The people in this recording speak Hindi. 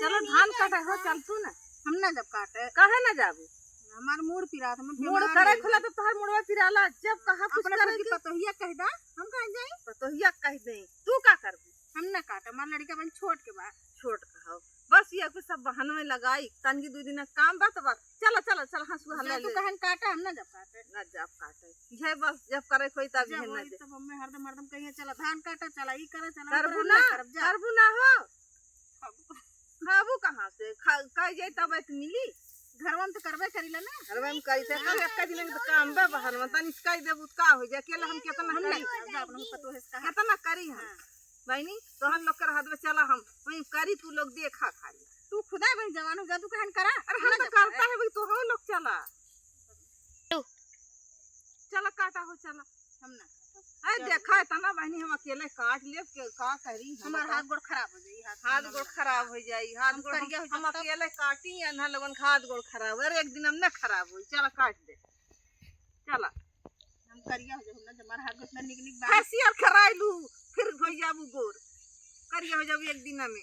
चलो धान काटे हो चल तू ना हम ना जब काटे कहे ना जाबू हमार मूड पिरा था मूड करे खुला तो तोहर मुड़वा पिराला जब कहा कुछ अपने करे की पतोहिया कह दा हम कहां जाई पतोहिया कह दे तू का करबू हम ना काटे हमार लड़का बन छोट के बा छोट कहो बस ये कुछ सब बहन में लगाई तनगी 2 दिन काम बात बात चलो चलो चल हंसू हल्ला तू कहन काटे हम ना जब काटे ना जब काटे ये बस जब करे कोई तब ये ना तब हमें हरदम कहिए चला धान काटे चला ई करे चला करबू ना हो खाबू कहां से कह जाई तब मिली घरवा में तो करबे करीला ना घरवा में कैसे कर एक दिन में काम बे बाहर में तनी कह देबू का हो जाए अकेले हम कितना करी अपना पतो है कितना करी हम बहनी तो हम लोग कर हाथ में चला हम वही करी तू लोग देखा खाली तू खुदा बन जवान हो जा तू कहन करा अरे हम तो करता है भाई तो हम लोग चला चला काटा हो चला हम ना अरे देखा है तना बहनी हम अकेले काट ले के का करी हमार हाथ गोड़ खराब हो जाई हाथ गोड़ खराब हो जाई हाथ गोड़ हम अकेले काटी या ना लोगन हाथ गोड़ खराब अरे एक दिन हम ना खराब होई चला काट दे चला हम करिया हो जब ना हमार हाथ गोड़ निक निक फेशियल कराइलू फिर हो जाबू गोर करिया हो जाबू एक दिन में